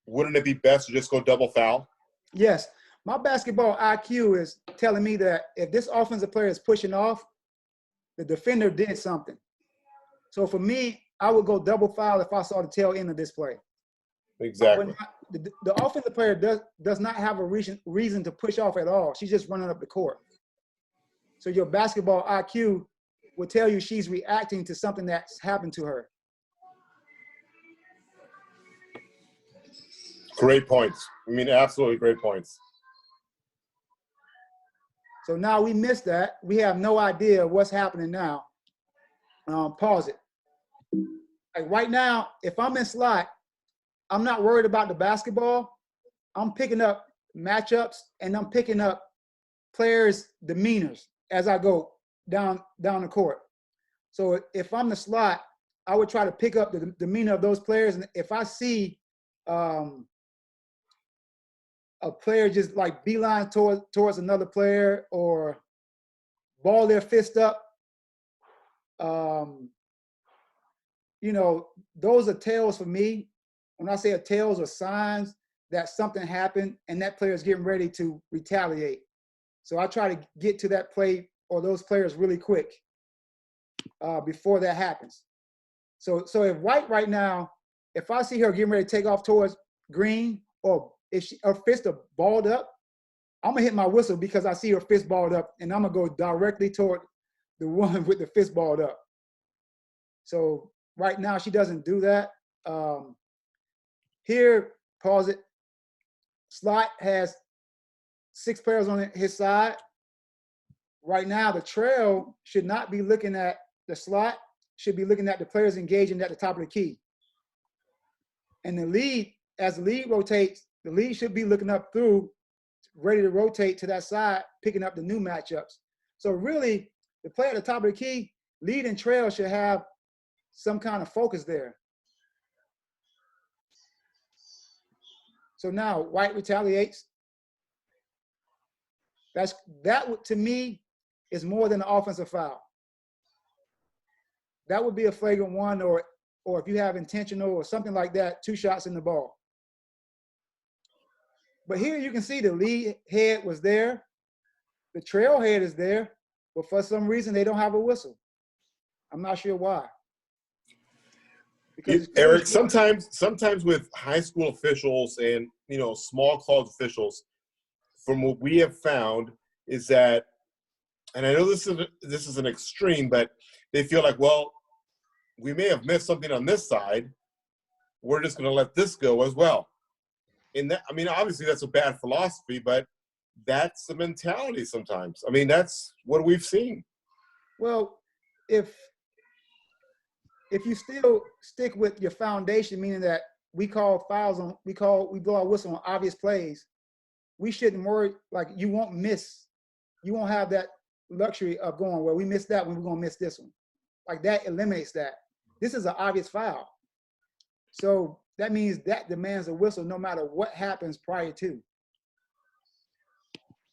wouldn't it be best to just go double foul? Yes. My basketball IQ is telling me that if this offensive player is pushing off, the defender did something. So for me, I would go double foul if I saw the tail end of this play. Exactly. The offensive player does not have a reason to push off at all. She's just running up the court. So your basketball IQ will tell you she's reacting to something that's happened to her. Great points. I mean, absolutely great points. So now we missed that. We have no idea what's happening now. Pause it. Like right now, if I'm in slot, I'm not worried about the basketball. I'm picking up matchups and I'm picking up players' demeanors as I go down the court. So if I'm the slot, I would try to pick up the demeanor of those players. And if I see a player just like beeline towards another player or ball their fist up, you know, those are tells for me. When I say a tells or signs that something happened and that player is getting ready to retaliate. So I try to get to that play or those players really quick before that happens. So if White right now, if I see her getting ready to take off towards green, or if her fist are balled up, I'm gonna hit my whistle because I see her fist balled up, and I'm gonna go directly toward the one with the fist balled up. So right now she doesn't do that. Here, pause it. Slot has 6 players on his side. Right now, the trail should not be looking at the slot, should be looking at the players engaging at the top of the key. And the lead, as the lead rotates, the lead should be looking up through, ready to rotate to that side, picking up the new matchups. So really, the player at the top of the key, lead and trail should have some kind of focus there. So now White retaliates. That to me is more than an offensive foul. That would be a flagrant one, or if you have intentional or something like that, 2 shots in the ball. But here you can see the lead head was there. The trail head is there, but for some reason they don't have a whistle. I'm not sure why. Because Eric, sometimes with high school officials and, you know, small college officials, from what we have found is that, and I know this is an extreme, but they feel like, well, we may have missed something on this side. We're just going to let this go as well. And that, I mean, obviously that's a bad philosophy, but that's the mentality sometimes. I mean, that's what we've seen. Well, if you still stick with your foundation, meaning that we call fouls on, we blow our whistle on obvious plays, we shouldn't worry, like you won't have that luxury of going, well, we missed that one, we're gonna miss this one. Like that eliminates that. This is an obvious foul. So that means that demands a whistle no matter what happens prior to.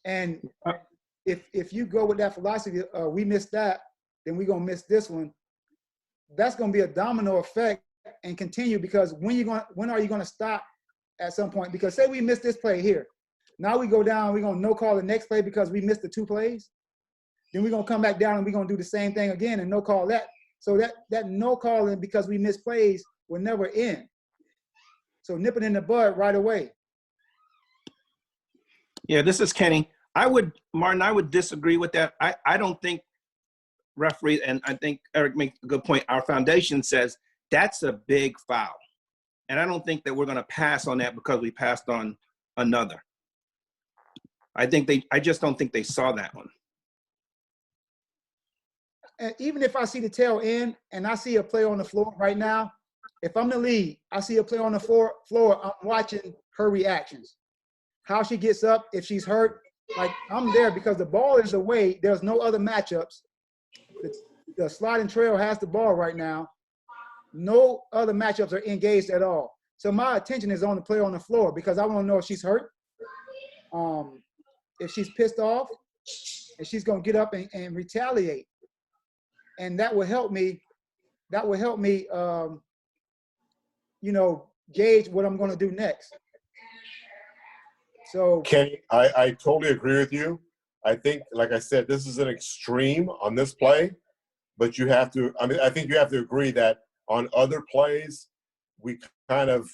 And if you go with that philosophy, we missed that, then we're gonna miss this one, that's going to be a domino effect and continue, because when are you going to stop at some point? Because say we missed this play here. Now we go down, we're going to no call the next play because we missed the 2 plays. Then we're going to come back down and we're going to do the same thing again and no call that. So that no calling because we missed plays will never end. So nip it in the bud right away. Yeah, this is Kenny. Martin, I would disagree with that. I don't think referee, and I think Eric makes a good point, our foundation says that's a big foul. And I don't think that we're going to pass on that because we passed on another. I just don't think they saw that one. And even if I see the tail end and I see a player on the floor right now, if I'm the lead, I see a player on the floor, I'm watching her reactions. How she gets up, if she's hurt, like I'm there because the ball is away. There's no other matchups. The sliding trail has the ball right now. No other matchups are engaged at all. So my attention is on the player on the floor because I want to know if she's hurt, if she's pissed off, if she's going to get up and retaliate. And that will help me. You know, gauge what I'm going to do next. So Kenny, I totally agree with you. I think, like I said, this is an extreme on this play, but you have to, I mean, I think you have to agree that on other plays, we kind of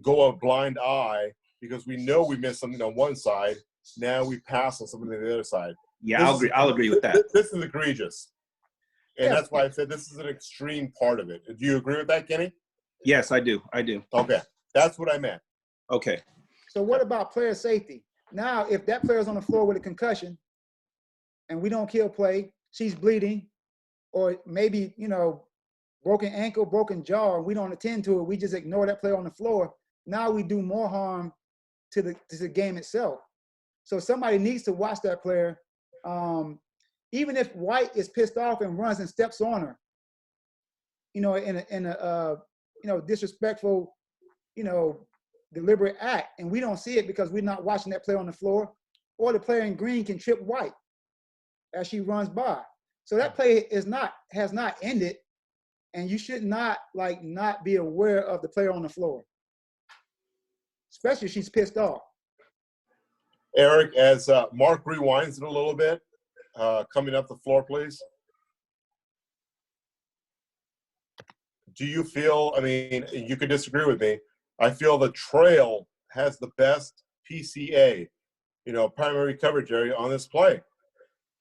go a blind eye because we know we missed something on one side. Now we pass on something on the other side. Yeah, I'll agree with that. This is egregious. And Yes. that's why I said this is an extreme part of it. Do you agree with that, Kenny? Yes, I do. Okay. That's what I meant. Okay. So what about player safety? Now, if that player's on the floor with a concussion and we don't kill play, she's bleeding, or maybe, you know, broken ankle, broken jaw, and we don't attend to it, we just ignore that player on the floor. Now we do more harm to the game itself. So somebody needs to watch that player. Even if White is pissed off and runs and steps on her, you know, in a you know, disrespectful, you know, deliberate act, and we don't see it because we're not watching that player on the floor, or the player in green can trip White as she runs by. So that play has not ended, and you should not be aware of the player on the floor, especially if she's pissed off. Eric, as Mark rewinds it a little bit, coming up the floor, please. Do you feel, I mean, you could disagree with me, I feel the trail has the best PCA, you know, primary coverage area on this play.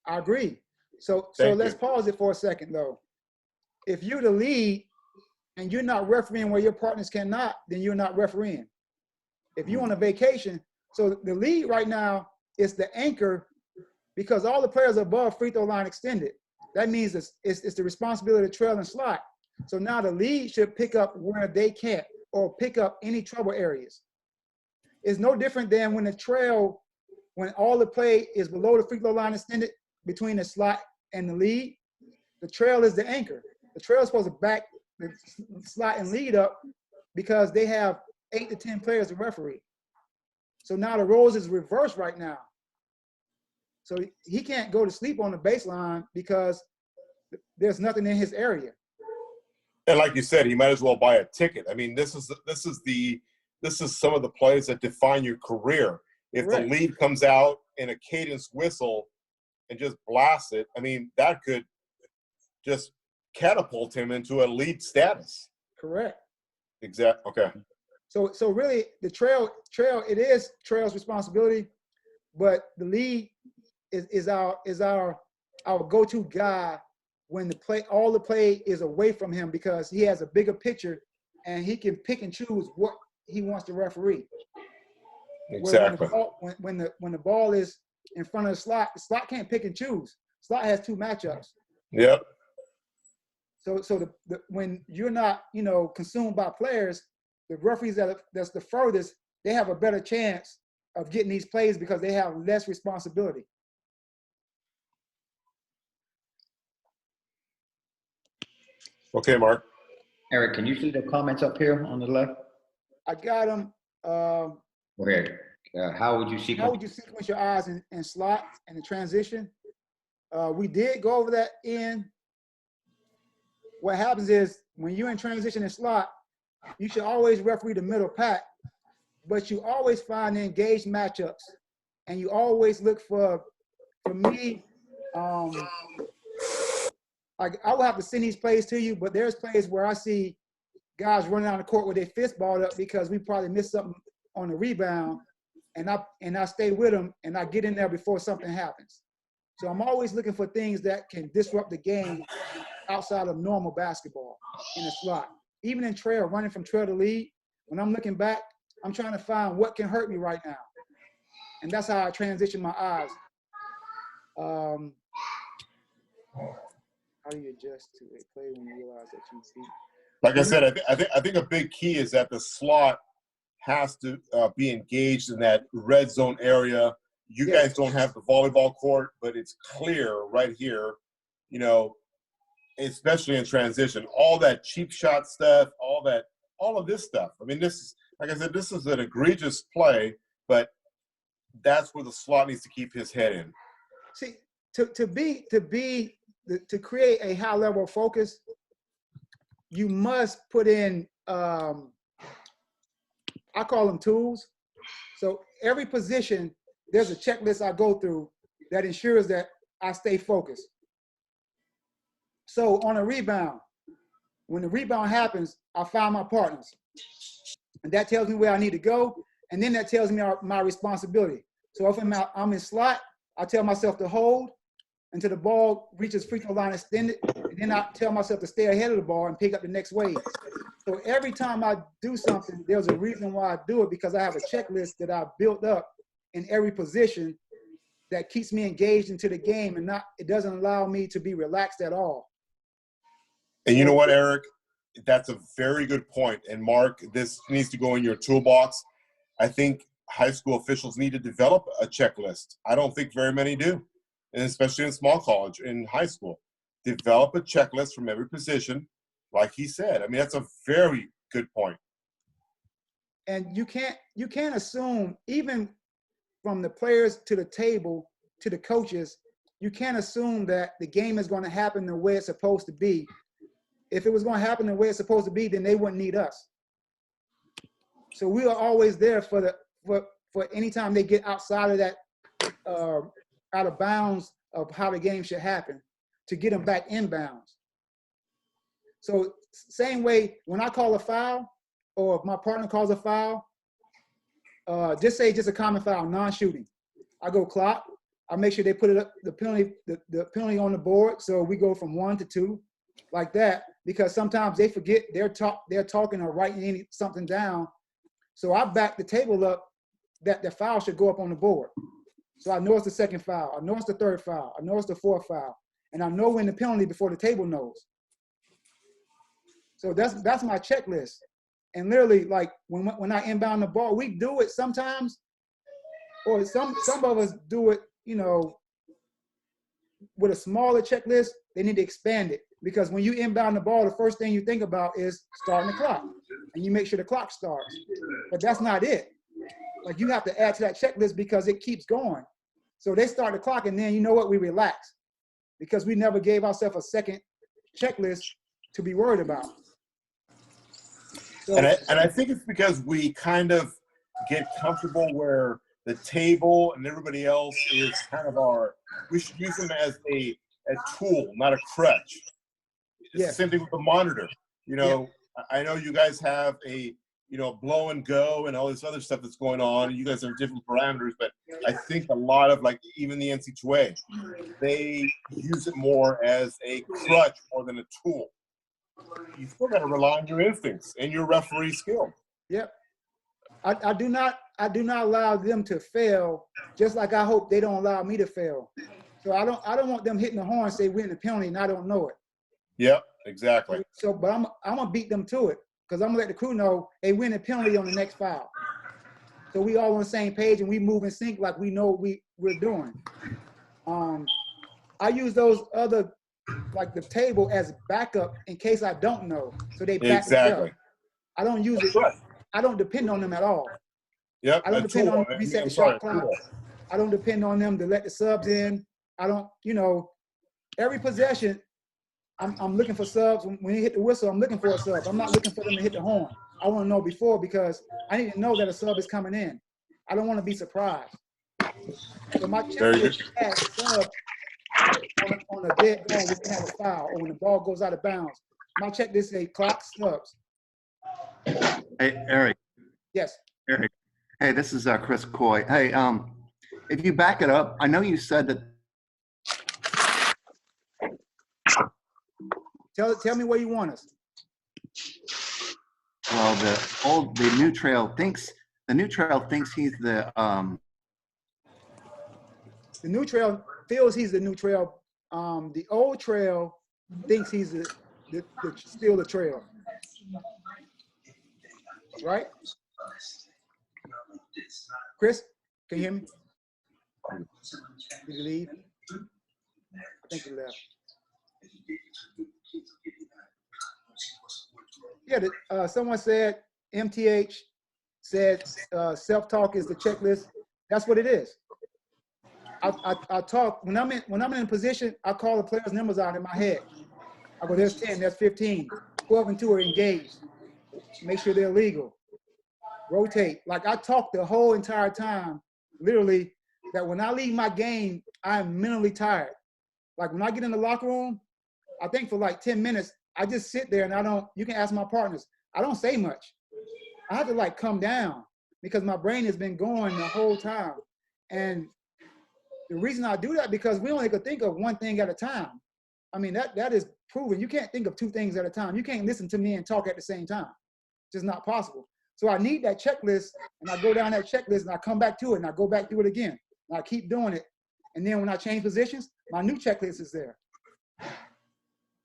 I agree. So Thank let's you. pause it for a second, though. If you're the lead and you're not refereeing where your partners cannot, then you're not refereeing. If you're on a vacation, so the lead right now is the anchor, because all the players are above free throw line extended. That means it's the responsibility of the trail and slot. So now the lead should pick up where they can't, or pick up any trouble areas. It's no different than when the trail, when all the play is below the free throw line extended between the slot and the lead, the trail is the anchor. The trail is supposed to back the slot and lead up because they have 8 to 10 players to referee. So now the roles is reversed right now. So he can't go to sleep on the baseline because there's nothing in his area. And like you said, he might as well buy a ticket. I mean, this is some of the plays that define your career. If Correct. the lead comes out in a cadence whistle and just blasts it, I mean, that could just catapult him into a lead status. Correct. Exactly. Okay. So really, the trail, it is trail's responsibility, but the lead is our go-to guy when all the play is away from him, because he has a bigger picture and he can pick and choose what he wants to referee. Exactly. When the ball is in front of the slot can't pick and choose. Slot has 2 matchups. Yep. So when you're not, you know, consumed by players, the referees that's the furthest, they have a better chance of getting these plays because they have less responsibility. Okay, Mark. Eric, can you see the comments up here on the left? I got them. Okay. How would you sequence your eyes and slot and the transition? We did go over that in. What happens is when you're in transition and slot, you should always referee the middle pack, but you always find the engaged matchups, and you always look for me, like I will have to send these plays to you, but there's plays where I see guys running down the court with their fist balled up because we probably missed something on the rebound, and I stay with them and I get in there before something happens. So I'm always looking for things that can disrupt the game outside of normal basketball in a slot. Even in trail, running from trail to lead, when I'm looking back, I'm trying to find what can hurt me right now. And that's how I transition my eyes. How do you adjust to a play when you realize that you beat? Like I said, I think a big key is that the slot has to be engaged in that red zone area. You guys don't have the volleyball court, but it's clear right here, you know, especially in transition, all that cheap shot stuff, all of this stuff. I mean, this is, like I said, this is an egregious play, but that's where the slot needs to keep his head in. See, to create a high level of focus, you must put in, I call them tools. So every position, there's a checklist I go through that ensures that I stay focused. So on a rebound, when the rebound happens, I find my partners. And that tells me where I need to go. And then that tells me my responsibility. So if I'm in slot, I tell myself to hold until the ball reaches free throw line extended. And then I tell myself to stay ahead of the ball and pick up the next wave. So every time I do something, there's a reason why I do it, because I have a checklist that I've built up in every position that keeps me engaged into the game, and it doesn't allow me to be relaxed at all. And you know what, Eric? That's a very good point. And Mark, this needs to go in your toolbox. I think high school officials need to develop a checklist. I don't think very many do, and especially in small college, in high school. Develop a checklist from every position, like he said. I mean, that's a very good point. And you can't assume, even from the players to the table to the coaches, you can't assume that the game is going to happen the way it's supposed to be. If it was going to happen the way it's supposed to be, then they wouldn't need us. So we are always there for any time they get outside of that, out of bounds of how the game should happen, to get them back in bounds. So same way, when I call a foul, or if my partner calls a foul, just a common foul, non-shooting. I go clock. I make sure they put it up, the penalty on the board, so we go from 1 to 2, like that, because sometimes they forget they're talking or writing something down. So I back the table up that the foul should go up on the board. So I know it's the second foul. I know it's the third foul. I know it's the fourth foul. And I know when the penalty before the table knows. So that's my checklist. And literally, like when I inbound the ball, we do it sometimes, or some of us do it, you know, with a smaller checklist. They need to expand it, because when you inbound the ball, the first thing you think about is starting the clock, and you make sure the clock starts. But that's not it. Like, you have to add to that checklist because it keeps going. So they start the clock, and then you know what? We relax, because we never gave ourselves a second checklist to be worried about. So, and I think it's because we kind of get comfortable where the table and everybody else is kind of we should use them as a tool, not a crutch. It's the same thing with the monitor. You know, I know you guys have a, you know, blow and go and all this other stuff that's going on. You guys have different parameters, but I think a lot of, like, even the NC2A, they use it more as a crutch more than a tool. You still got to rely on your instincts and your referee skill. Yep. I do not allow them to fail, just like I hope they don't allow me to fail. So I don't want them hitting the horn and say we're in the penalty and I don't know it. Yep, exactly. So, but I'm gonna beat them to it, because I'm gonna let the crew know, hey, we're in the penalty on the next foul. So we all on the same page and we move in sync like we know what we're doing. I use those other, like the table, as backup in case I don't know. So they back me up. I don't use it. I don't depend on them at all. Yep. I don't depend on them to reset the shot clock. I don't depend on them to let the subs in. I don't, you know, every possession, I'm looking for subs. When you hit the whistle, I'm looking for a sub. I'm not looking for them to hit the horn. I want to know before, because I need to know that a sub is coming in. I don't want to be surprised. So my checklist has subs on a dead ball, we can have a foul, or when the ball goes out of bounds. My checklist say clock, subs. Hey, Eric. Yes. Eric. Hey, this is Chris Coy. Hey, if you back it up, I know you said that. Tell me where you want us. Well, the new trail thinks he's the new trail feels he's the new trail. The old trail thinks he's still the trail. Right? Chris, can you hear me? Did you leave? I think he left. Yeah, someone said, MTH said self-talk is the checklist. That's what it is. I talk, when I'm in position, I call the players' numbers out in my head. I go, there's 10, there's 15, 12 and 2 are engaged. Make sure they're legal. rotate. Like I talk the whole entire time, literally, that when I leave my game, I am mentally tired. Like when I get in the locker room, I think for like 10 minutes, I just sit there and I don't, you can ask my partners, I don't say much. I have to like come down because my brain has been going the whole time. And the reason I do that, because we only could think of one thing at a time. I mean, that is proven. You can't think of two things at a time. You can't listen to me and talk at the same time. It's just not possible. So I need that checklist, and I go down that checklist and I come back to it and I go back through it again. And I keep doing it. And then when I change positions, my new checklist is there.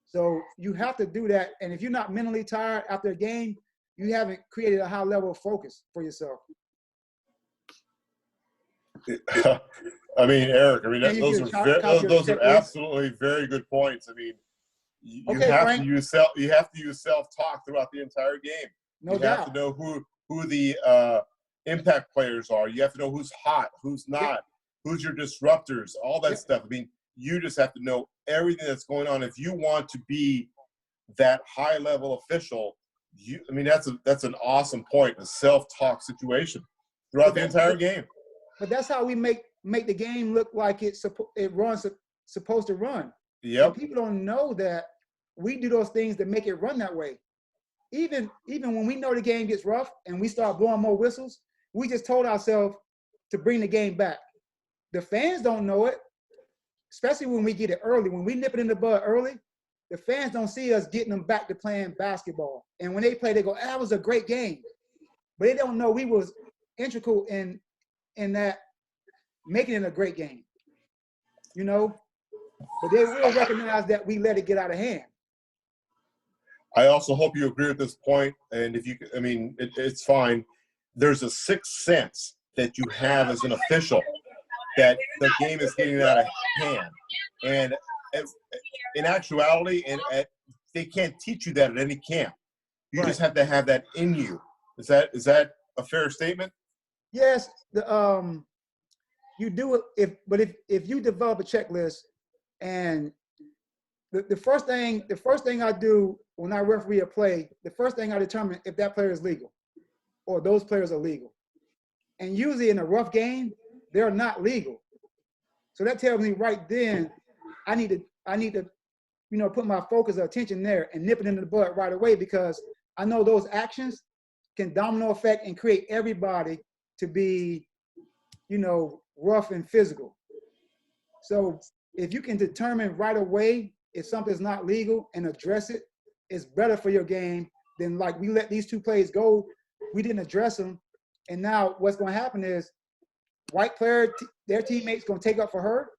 So you have to do that. And if you're not mentally tired after a game, you haven't created a high level of focus for yourself. I mean, Eric, I mean, those are absolutely very good points. I mean, you have to use self-talk throughout the entire game. No doubt. You have to know who the impact players are. You have to know who's hot, who's not, who's your disruptors, all that stuff. I mean, you just have to know everything that's going on. If you want to be that high-level official, I mean, that's an awesome point, a self-talk situation throughout the entire game. But that's how we make the game look like it runs supposed to run. Yep. And people don't know that we do those things that make it run that way. Even when we know the game gets rough and we start blowing more whistles, we just told ourselves to bring the game back. The fans don't know it, especially when we get it early. When we nip it in the bud early, the fans don't see us getting them back to playing basketball. And when they play, they go, that was a great game. But they don't know we was integral in that making it a great game, you know? But they will recognize that we let it get out of hand. I also hope you agree with this point, and if you, I mean, it's fine. There's a sixth sense that you have as an official that the game is getting out of hand, and in actuality, they can't teach you that at any camp. You just have to have that in you. Is that a fair statement? Yes, you do it if you develop a checklist, and the first thing I do when I referee a play, the first thing I determine if that player is legal or those players are legal. And usually in a rough game, they're not legal. So that tells me right then I need to put my focus of attention there and nip it into the bud right away, because I know those actions can domino effect and create everybody to be, rough and physical. So if you can determine right away if something's not legal and address it, it's better for your game than like we let these two plays go. We didn't address them. And now what's going to happen is white player, their teammates going to take up for her,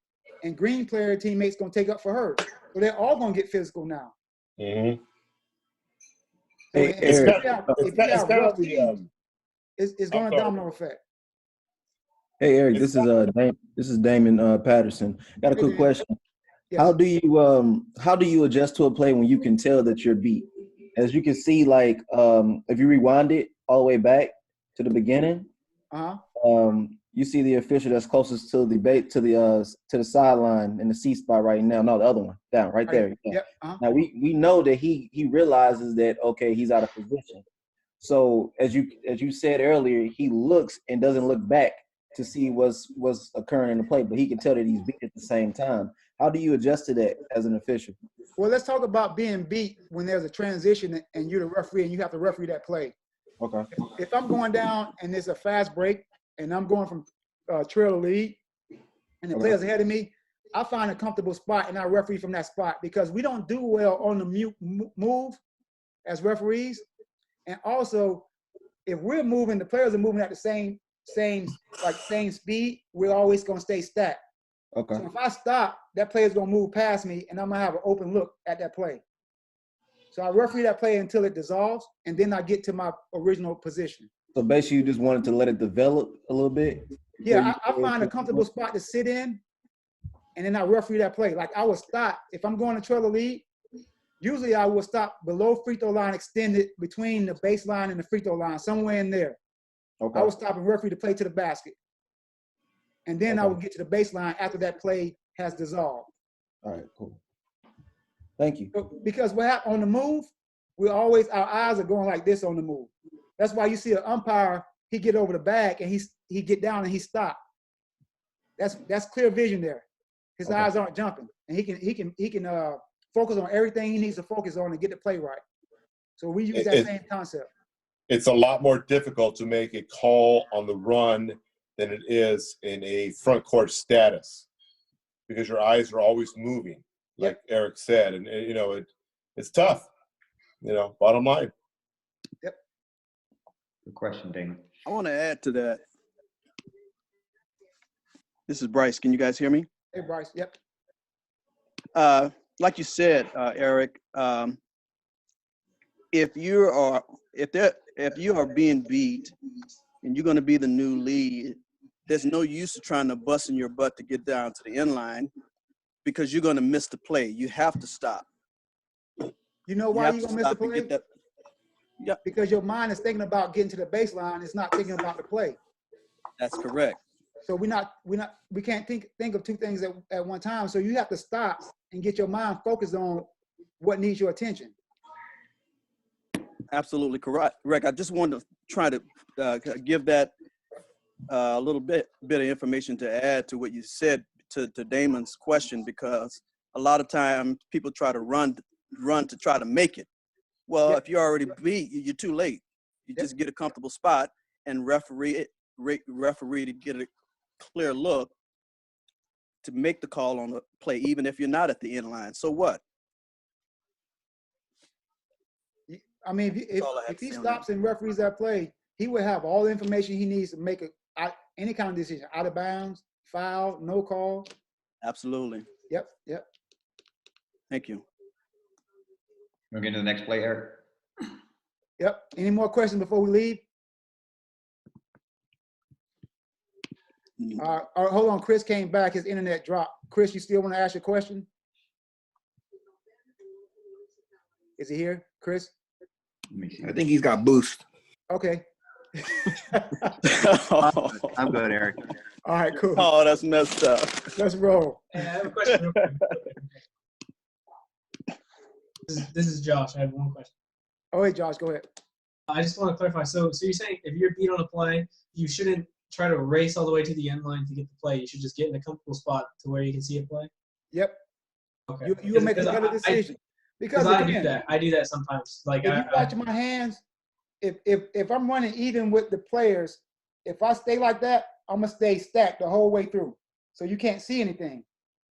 and green player teammates going to take up for her. So they're all going to get physical now. Mm-hmm. So it's going to domino effect. Hey Eric, this is Damon Patterson. Got a quick question. Yes. How do you adjust to a play when you can tell that you're beat? As you can see, like if you rewind it all the way back to the beginning, you see the official that's closest to the sideline in the C spot right now. No, the other one down right there. Yeah. Yep. Now we know that he realizes that okay, he's out of position. So as you said earlier, he looks and doesn't look back to see what's occurring in the play, but he can tell that he's beat at the same time. How do you adjust to that as an official? Well, let's talk about being beat when there's a transition and you're the referee and you have to referee that play. Okay. If I'm going down and there's a fast break and I'm going from trail to lead and the player's ahead of me, I find a comfortable spot and I referee from that spot, because we don't do well on the move as referees. And also, if we're moving, the players are moving at the same speed, we're always going to stay stacked. Okay. So if I stop, that player's going to move past me and I'm going to have an open look at that play. So I referee that play until it dissolves, and then I get to my original position. So basically you just wanted to let it develop a little bit? Yeah, I find a comfortable spot to sit in, and then I referee that play. Like I would stop, if I'm going to trail the lead, usually I will stop below free throw line, extended between the baseline and the free throw line, somewhere in there. Okay. I would stop and referee the play to the basket. And then I would get to the baseline after that play has dissolved. All right, cool. Thank you. Because what happened on the move, our eyes are going like this on the move. That's why you see an umpire he get over the bag and he get down and he stop. That's clear vision there. His eyes aren't jumping, and he can focus on everything he needs to focus on to get the play right. So we use that same concept. It's a lot more difficult to make a call on the run than it is in a front court status, because your eyes are always moving, like Eric said, and you know it's tough. You know, bottom line. Yep. Good question, Damon. I want to add to that. This is Bryce. Can you guys hear me? Hey, Bryce. Yep. Like you said, Eric, if you are being beat and you're going to be the new lead, there's no use of trying to bust in your butt to get down to the end line, because you're going to miss the play. You have to stop. You know why you're going to miss the play? Yeah. Because your mind is thinking about getting to the baseline. It's not thinking about the play. That's correct. So we can't think of two things at one time. So you have to stop and get your mind focused on what needs your attention. Absolutely correct. Rick, I just wanted to try to give that a little bit of information to add to what you said to Damon's question, because a lot of times people try to run to try to make it. Well, if you're already beat, you're too late. You just get a comfortable spot and referee to get a clear look to make the call on the play, even if you're not at the end line. So what? I mean, if he stops and referees that play, he will have all the information he needs to make any kind of decision: out of bounds, foul, no call. Absolutely. Yep. Thank you. We'll get to the next play, Eric. Yep. Any more questions before we leave? Hold on. Chris came back. His internet dropped. Chris, you still want to ask your question? Is he here, Chris? Let me see. I think he's got boost. Okay. I'm good, Eric. All right, cool. Oh, that's messed up. Let's roll. Hey, I have a question real quick. This is Josh. I have one question. Oh, hey, Josh, go ahead. I just want to clarify. So you're saying if you're beat on a play, you shouldn't try to race all the way to the end line to get the play. You should just get in a comfortable spot to where you can see a play? Yep. Okay. You will make a better decision. Because I again, do that. I do that sometimes. Like if you watch my hands, if I'm running even with the players, if I stay like that, I'm gonna stay stacked the whole way through. So you can't see anything.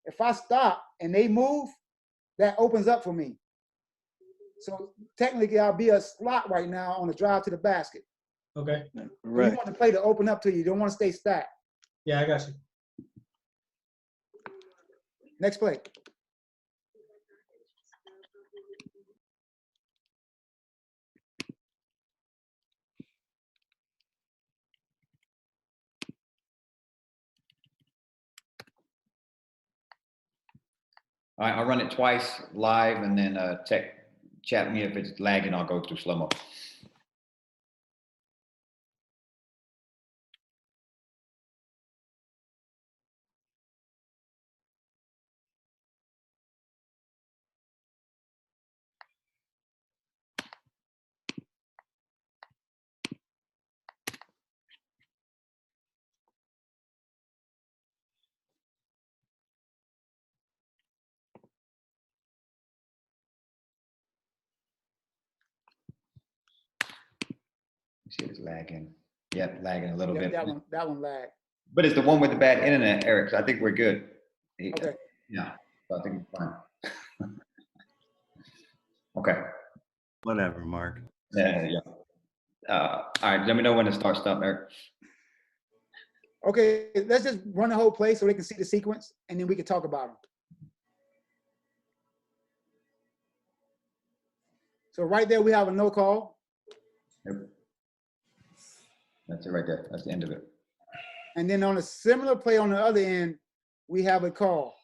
If I stop and they move, that opens up for me. So technically I'll be a slot right now on the drive to the basket. Okay. Right. You want the play to open up to you. You don't want to stay stacked. Yeah, I got you. Next play. All right, I'll run it twice live, and then chat me if it's lagging. I'll go through slow-mo. See if it's lagging. Yep, lagging a little bit. That one lagged. But it's the one with the bad internet, Eric. So I think we're good. Okay. Yeah. So I think we're fine. Okay. Whatever, Mark. Yeah. All right. Let me know when to start stuff, Eric. Okay, let's just run the whole play so they can see the sequence, and then we can talk about them. So right there, we have a no call. Yep. That's it right there. That's the end of it. And then on a similar play on the other end, we have a call.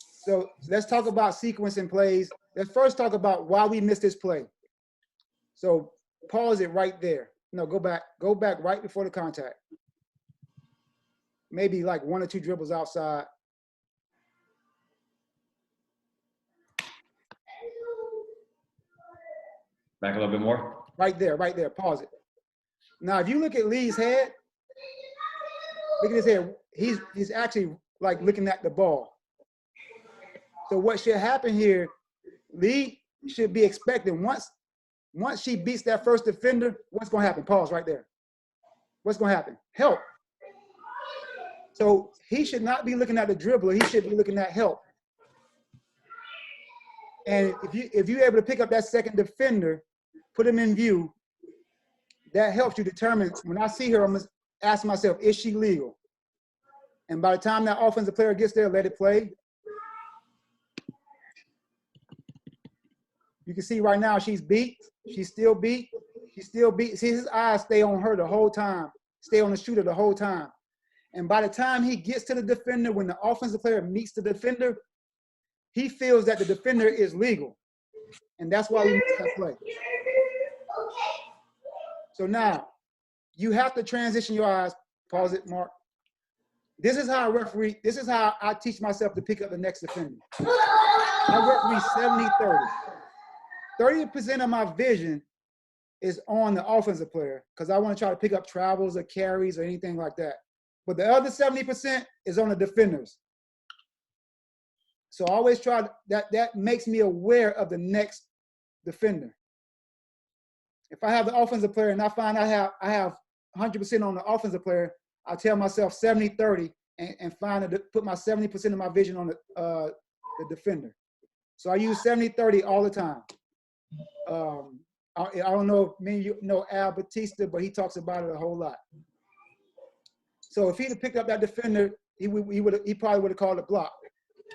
So let's talk about sequencing plays. Let's first talk about why we missed this play. So pause it right there. No, go back right before the contact. Maybe like 1 or 2 dribbles outside. Back a little bit more. Right there, pause it. Now, if you look at Lee's head, look at his head. He's actually like looking at the ball. So what should happen here, Lee should be expecting once she beats that first defender, what's gonna happen? Pause right there. What's gonna happen? Help. So he should not be looking at the dribbler, he should be looking at help. And if you're able to pick up that second defender, put him in view, that helps you determine, when I see her, I'm gonna ask myself, is she legal? And by the time that offensive player gets there, let it play. You can see right now she's beat. She's still beat. She's still beat. See, his eyes stay on her the whole time, stay on the shooter the whole time. And by the time he gets to the defender, when the offensive player meets the defender, he feels that the defender is legal. And that's why we make that play. So now, you have to transition your eyes. Pause it, Mark. This is how I teach myself to pick up the next defender. I referee 70-30. 30% of my vision is on the offensive player because I want to try to pick up travels or carries or anything like that. But the other 70% is on the defenders. So I always try that makes me aware of the next defender. If I have the offensive player and I find I have 100% on the offensive player, I tell myself 70-30 and put my 70% of my vision on the defender. So I use 70-30 all the time. I don't know if many of you know Al Batista, but he talks about it a whole lot. So if he'd have picked up that defender, he probably would have called a block.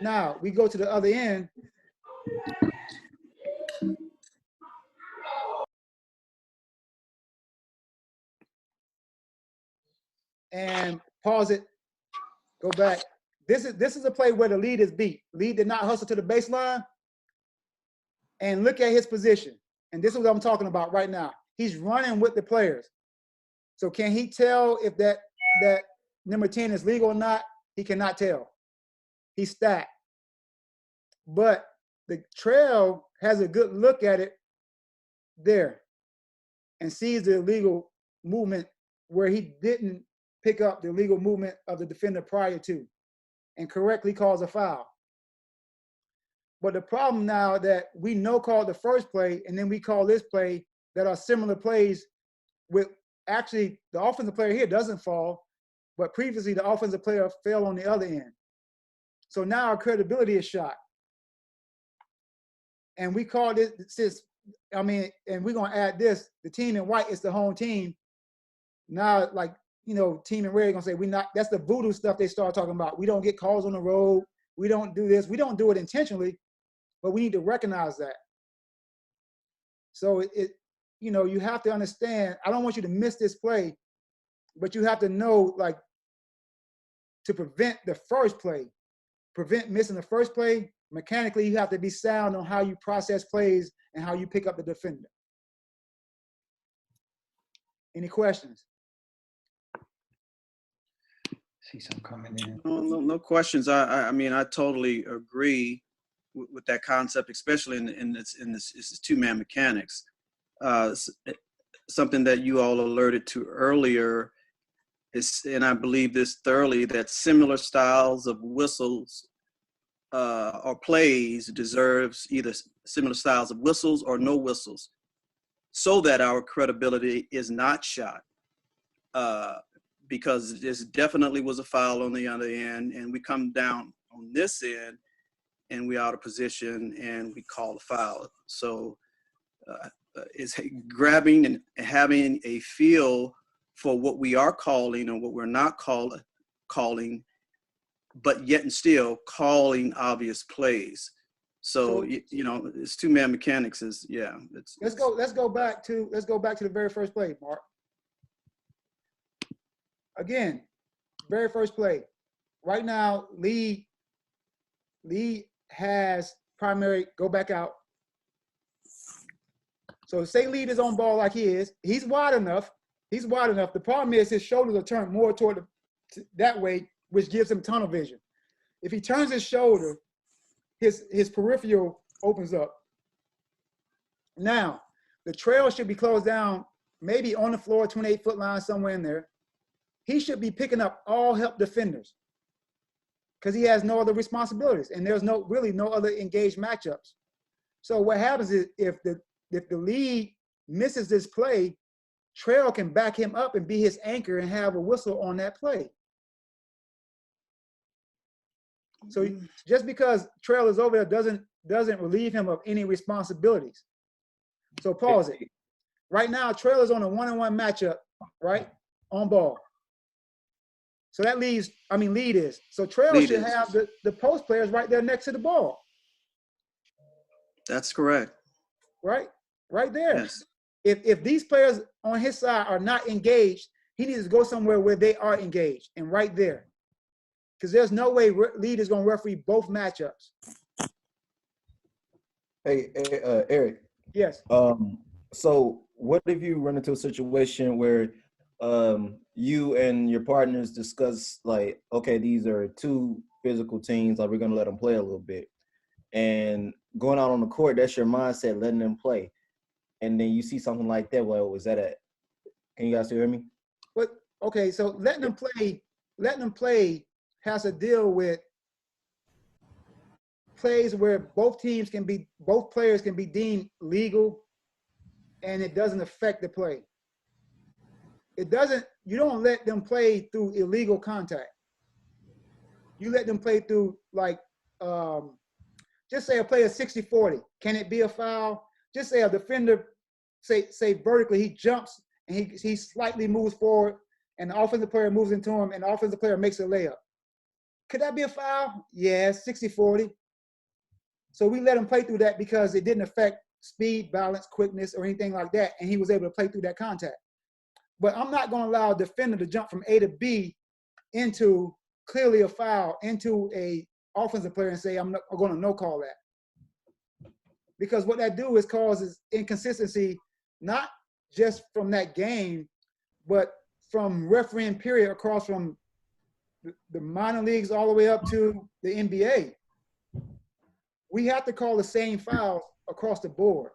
Now we go to the other end. And pause it, go back. This is a play where the lead is beat. Lead did not hustle to the baseline. And look at his position. And this is what I'm talking about right now. He's running with the players. So can he tell if that number 10 is legal or not? He cannot tell. He's stacked. But the trail has a good look at it there and sees the illegal movement where he didn't pick up the illegal movement of the defender prior to and correctly calls a foul. But the problem now that we called the first play and then we call this play that are similar plays with actually the offensive player here doesn't fall, but previously the offensive player fell on the other end. So now our credibility is shot. And we call this, and we're gonna add this, the team in white is the home team. Now, like, team in red gonna say, that's the voodoo stuff they start talking about. We don't get calls on the road. We don't do this. We don't do it intentionally, but we need to recognize that. So you have to understand, I don't want you to miss this play, but you have to know, like, to prevent the first play, prevent missing the first play, mechanically, you have to be sound on how you process plays and how you pick up the defender. Any questions? See some coming in. No questions. I mean, I totally agree with that concept, especially in this two-man mechanics. Something that you all alerted to earlier is, and I believe this thoroughly, that similar styles of whistles or plays deserves either similar styles of whistles or no whistles, so that our credibility is not shot. Because this definitely was a foul on the other end, and we come down on this end, and we out of position, and we call a foul. So it's grabbing and having a feel for what we are calling and what we're not calling, but yet and still calling obvious plays. So it's two-man mechanics. Let's go back to the very first play, Mark. Again, very first play. Right now, Lee has primary, go back out. So say Lee is on ball like he is. He's wide enough. The problem is his shoulders are turned more toward that way, which gives him tunnel vision. If he turns his shoulder, his peripheral opens up. Now, the trail should be closed down, maybe on the floor, 28-foot line, somewhere in there. He should be picking up all help defenders because he has no other responsibilities, and there's really no other engaged matchups. So what happens is if the lead misses this play, Trail can back him up and be his anchor and have a whistle on that play. So just because Trail is over there doesn't relieve him of any responsibilities. So pause it. Right now, Trail is on a one-on-one matchup, right? On ball. So that lead is. So Trail should have the post players right there next to the ball. That's correct. Right? Right there. Yes. If these players on his side are not engaged, he needs to go somewhere where they are engaged and right there. Because there's no way lead is going to referee both matchups. Hey, Eric. Yes. So what if you run into a situation where you and your partners discuss like, okay, these are two physical teams, like we're gonna let them play a little bit, and going out on the court, that's your mindset, letting them play, and then you see something like that. Well, was that can you guys still hear me? But okay, so letting them play has to deal with plays where both players can be deemed legal, and it doesn't affect the play. You don't let them play through illegal contact. You let them play through like, just say a play is 60-40. Can it be a foul? Just say a defender, say vertically, he jumps and he slightly moves forward and the offensive player moves into him and the offensive player makes a layup. Could that be a foul? Yeah, 60-40. So we let him play through that because it didn't affect speed, balance, quickness, or anything like that, and he was able to play through that contact. But I'm not going to allow a defender to jump from A to B into clearly a foul, into a offensive player and say, I'm going to no call that. Because what that do is causes inconsistency, not just from that game, but from refereeing period across from the minor leagues all the way up to the NBA. We have to call the same fouls across the board.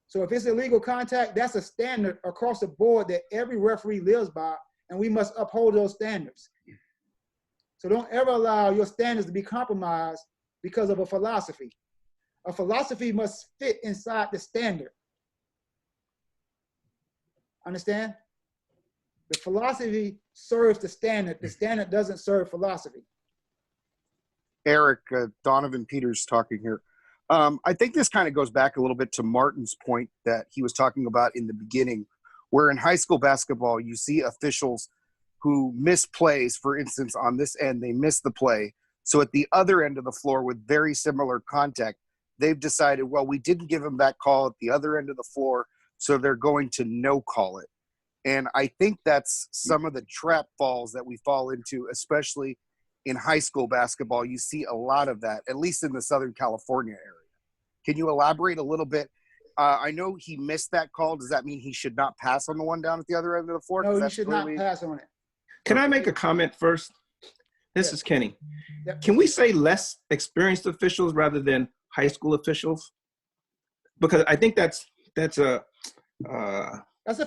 So if it's illegal contact, that's a standard across the board that every referee lives by, and we must uphold those standards. So don't ever allow your standards to be compromised because of a philosophy. A philosophy must fit inside the standard. Understand? The philosophy serves the standard. The standard doesn't serve philosophy. Eric, Donovan Peters talking here. I think this kind of goes back a little bit to Martin's point that he was talking about in the beginning, where in high school basketball, you see officials who miss plays. For instance, on this end, they miss the play. So at the other end of the floor with very similar contact, they've decided, well, we didn't give them that call at the other end of the floor, so they're going to no call it. And I think that's some of the trap falls that we fall into, especially in high school basketball. You see a lot of that, at least in the Southern California area. Can you elaborate a little bit? I know he missed that call. Does that mean he should not pass on the one down at the other end of the floor? No, you should not pass on it. Can I make a comment first? This is Kenny. Yep. Can we say less experienced officials rather than high school officials? Because I think it's not a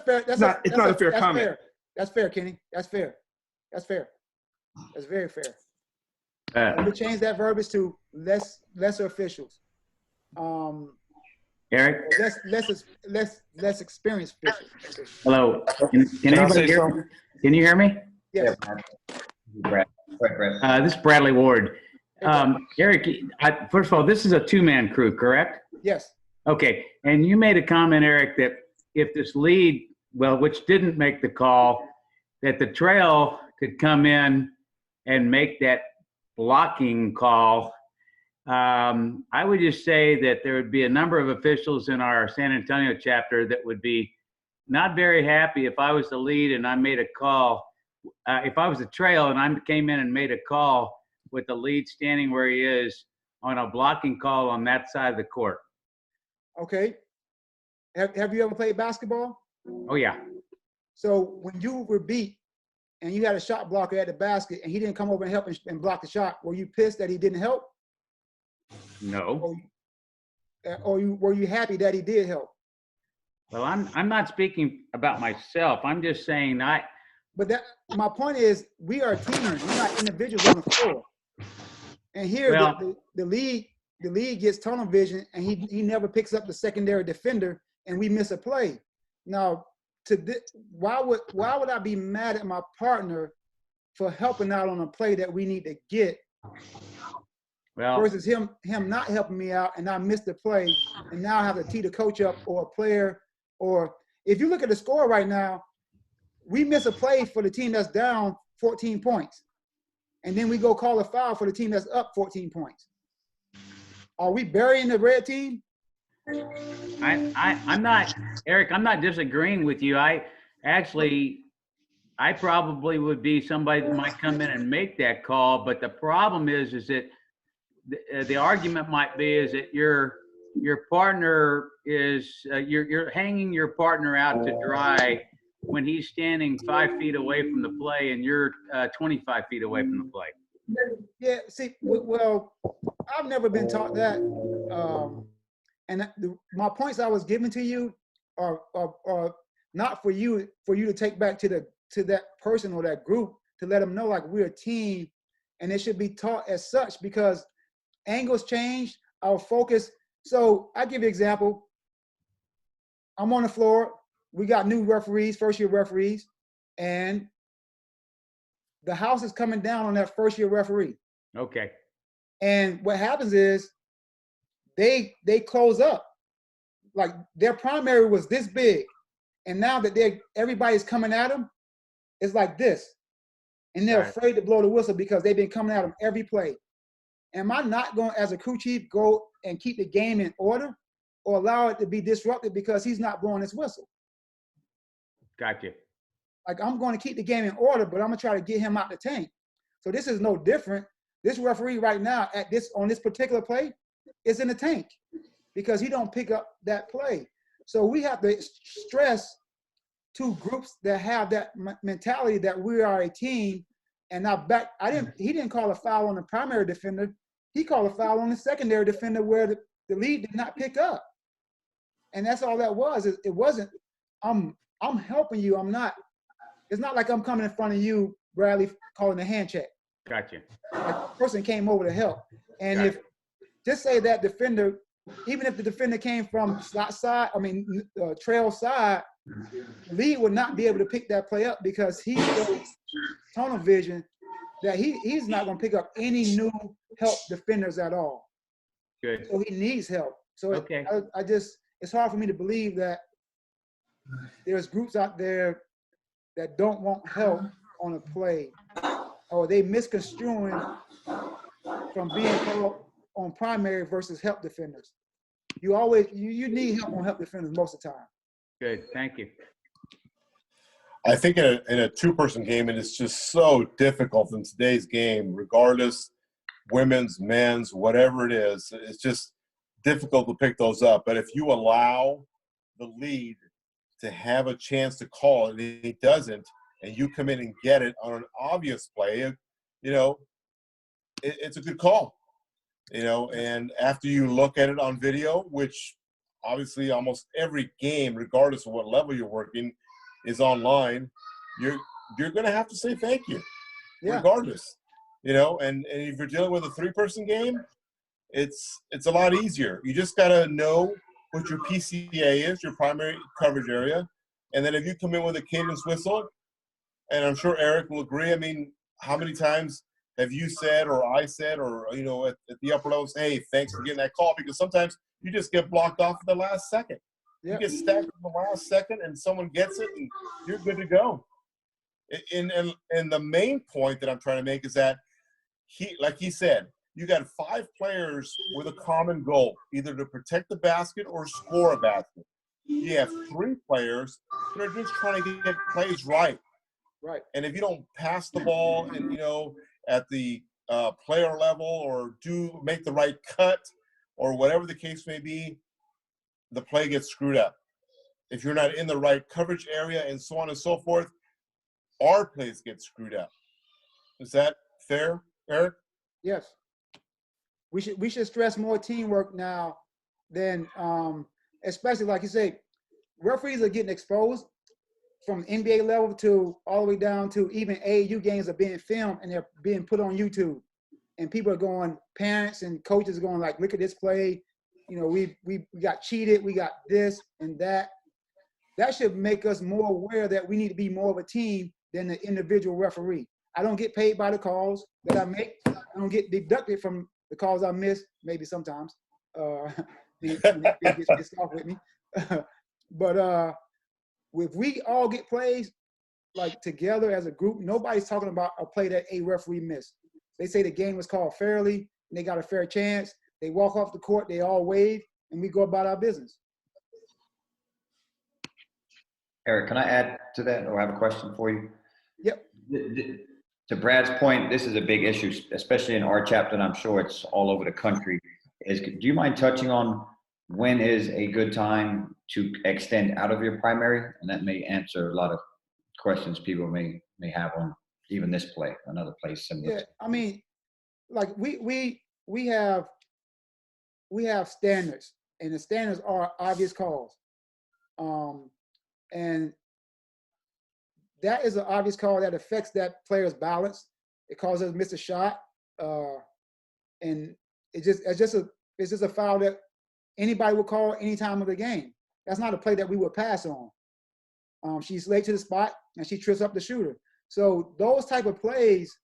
fair comment. Fair. That's fair, Kenny. That's fair. That's very fair. Let me change that verbiage to lesser officials. Eric? Less experienced officials. Hello. Can anybody hear me? Can you hear me? Yes. This is Bradley Ward. Eric, first of all, this is a two-man crew, correct? Yes. Okay. And you made a comment, Eric, that if this lead, which didn't make the call, that the trail could come in and make that blocking call. I would just say that there would be a number of officials in our San Antonio chapter that would be not very happy if I was the lead and I made a call. If I was the trail and I came in and made a call with the lead standing where he is on a blocking call on that side of the court. Okay. Have you ever played basketball? Oh, yeah. So when you were beat and you had a shot blocker at the basket and he didn't come over and help and block the shot, were you pissed that he didn't help? No. Or were you happy that he did help? Well, I'm not speaking about myself. I'm just saying But my point is, we are a team. We're not individuals on the floor. And here, well, the league gets tunnel vision, and he never picks up the secondary defender, and we miss a play. Now, why would I be mad at my partner for helping out on a play that we need to get, versus him not helping me out, and I miss the play, and now I have to tee the coach up or a player? Or if you look at the score right now, we miss a play for the team that's down 14 points. And then we go call a foul for the team that's up 14 points. Are we burying the red team? I'm not, Eric, I'm not disagreeing with you. I probably would be somebody that might come in and make that call. But the problem is that the argument might be is that your partner is, you're hanging your partner out to dry when he's standing 5 feet away from the play and you're 25 feet away from the play. Yeah, see, well, I've never been taught that. And my points I was giving to you are not for you to take back to that person or that group, to let them know like we're a team, and it should be taught as such, because angles change, our focus. So I give you an example. I'm on the floor. We got new referees, first-year referees, and the house is coming down on that first-year referee. Okay. And what happens is they close up. Like their primary was this big, and now that everybody's coming at them, it's like this, and they're afraid to blow the whistle because they've been coming at them every play. Am I not going, as a crew chief, go and keep the game in order, or allow it to be disrupted because he's not blowing his whistle? Gotcha. Like, I'm going to keep the game in order, but I'm going to try to get him out the tank. So this is no different. This referee right now on this particular play is in the tank because he don't pick up that play. So we have to stress to groups that have that mentality that we are a team. And now he didn't call a foul on the primary defender. He called a foul on the secondary defender where the lead did not pick up. And that's all that was. It wasn't, I'm helping you. It's not like I'm coming in front of you, Bradley, calling a hand check. Gotcha. Like the person came over to help. And if, just say that defender, even if the defender came from trail side, the lead would not be able to pick that play up because he shows tunnel vision that he's not going to pick up any new help defenders at all. Good. So he needs help. So okay. It's hard for me to believe that there's groups out there that don't want help on a play, or they misconstruing from being called on primary versus help defenders. You need help on help defenders most of the time. Good, thank you. I think in a two-person game, and it's just so difficult in today's game, regardless, women's, men's, whatever it is, it's just difficult to pick those up. But if you allow the lead to have a chance to call it, and he doesn't, and you come in and get it on an obvious play, it's a good call. And after you look at it on video, which obviously almost every game, regardless of what level you're working, is online, you're going to have to say thank you, regardless. And if you're dealing with a three-person game, it's a lot easier. You just got to know what your PCA is, your primary coverage area. And then if you come in with a cadence whistle, and I'm sure Eric will agree, I mean, how many times have you said, or I said, or, at the upper levels, hey, thanks for getting that call? Because sometimes you just get blocked off at the last second. You get stacked at the last second, and someone gets it, and you're good to go. And the main point that I'm trying to make is that like he said, you got 5 players with a common goal, either to protect the basket or score a basket. You have 3 players that are just trying to get plays right. Right. And if you don't pass the ball and, at the player level, or make the right cut, or whatever the case may be, the play gets screwed up. If you're not in the right coverage area and so on and so forth, our plays get screwed up. Is that fair, Eric? Yes. We should stress more teamwork now than, especially like you say, referees are getting exposed from NBA level to all the way down to even AAU games are being filmed and they're being put on YouTube. And people are going, parents and coaches are going like, look at this play. You know, we got cheated. We got this and that. That should make us more aware that we need to be more of a team than the individual referee. I don't get paid by the calls that I make. I don't get deducted from the calls I miss, maybe sometimes. They get pissed off with me. But if we all get plays like together as a group, nobody's talking about a play that a referee missed. They say the game was called fairly and they got a fair chance. They walk off the court, they all wave, and we go about our business. Eric, can I add to that or have a question for you? Yep. To Brad's point, this is a big issue, especially in our chapter, and I'm sure it's all over the country. Do you mind touching on when is a good time to extend out of your primary? And that may answer a lot of questions people may have on even this play, another play similar. Yeah, I mean, like we have standards, and the standards are obvious calls. And that is an obvious call that affects that player's balance. It causes us to miss a shot. And it's just a foul that anybody would call any time of the game. That's not a play that we would pass on. She's late to the spot and she trips up the shooter. So those type of plays,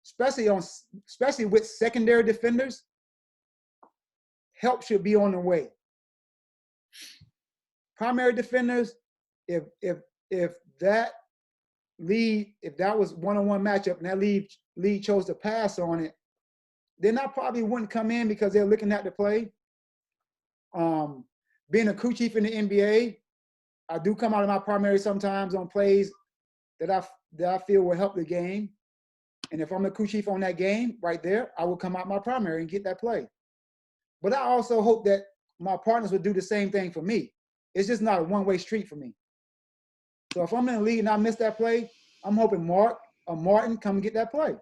especially with secondary defenders, help should be on the way. Primary defenders, if that was one-on-one matchup and that lead chose to pass on it, then I probably wouldn't come in because they're looking at the play. Being a crew chief in the NBA, I do come out of my primary sometimes on plays that I feel will help the game. And if I'm the crew chief on that game right there, I will come out my primary and get that play. But I also hope that my partners would do the same thing for me. It's just not a one-way street for me. So if I'm in the league and I miss that play, I'm hoping Mark or Martin come get that play. And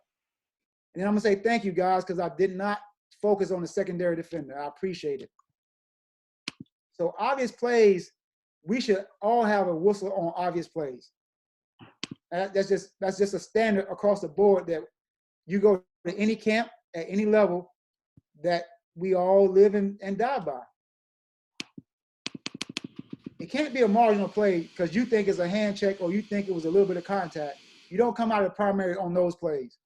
then I'm gonna say thank you guys because I did not focus on the secondary defender. I appreciate it. So obvious plays, we should all have a whistle on obvious plays. That's just a standard across the board that you go to any camp at any level that we all live and die by. It can't be a marginal play because you think it's a hand check or you think it was a little bit of contact. You don't come out of the primary on those plays.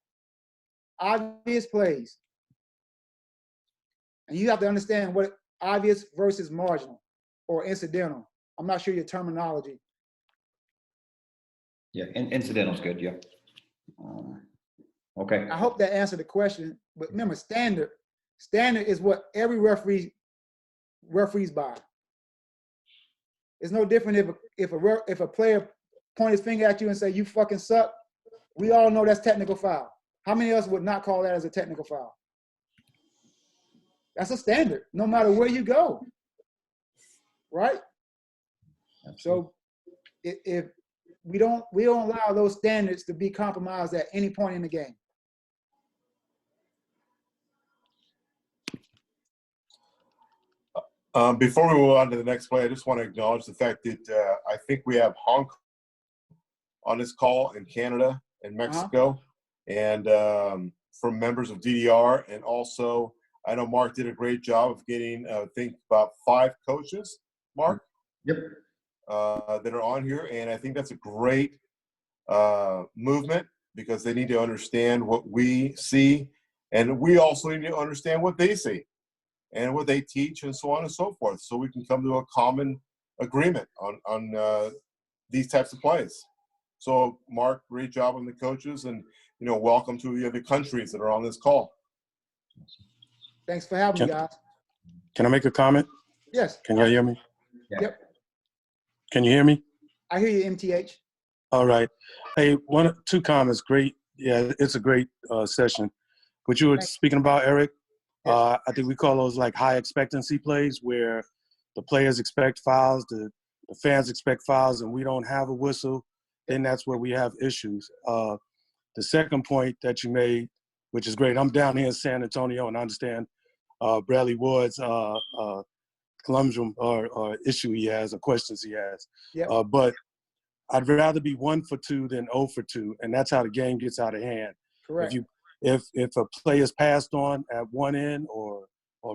Obvious plays. And you have to understand what obvious versus marginal or incidental. I'm not sure your terminology. Yeah, incidental's good, yeah. Okay. I hope that answered the question. But remember, standard is what every referees by. It's no different if a player point his finger at you and say, you fucking suck. We all know that's technical foul. How many of us would not call that as a technical foul? That's a standard, no matter where you go, right? Absolutely. So if we don't allow those standards to be compromised at any point in the game. Before we move on to the next play, I just want to acknowledge the fact that I think we have Hong Kong on this call in Canada and Mexico, and from members of DDR, and also I know Mark did a great job of getting I think about 5 coaches, Mark. Yep. That are on here, and I think that's a great movement because they need to understand what we see, and we also need to understand what they see and what they teach and so on and so forth, so we can come to a common agreement on these types of plays. So Mark, great job on the coaches, and welcome to the other countries that are on this call. Thanks for having me, guys. Can I make a comment? Yes. Can you hear me? Yeah. Yep. Can you hear me? I hear you, MTH. All right. Hey, 2 comments. Great. Yeah, it's a great session. What you were speaking about, Eric, I think we call those like high expectancy plays where the players expect fouls, the fans expect fouls, and we don't have a whistle. Then that's where we have issues. The second point that you made, which is great. I'm down here in San Antonio, and I understand Bradley Ward's conundrum or issue he has or questions he has. Yep. But I'd rather be 1 for 2 than 0 for 2, and that's how the game gets out of hand. Correct. If a play is passed on at one end or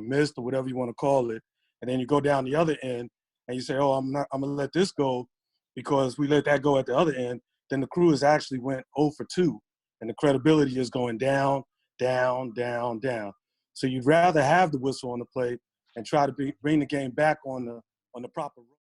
missed or whatever you want to call it, and then you go down the other end and you say, oh, I'm gonna let this go because we let that go at the other end, then the crew has actually went 0 for 2, and the credibility is going down, down, down, down. So you'd rather have the whistle on the play and try to bring the game back on the proper road.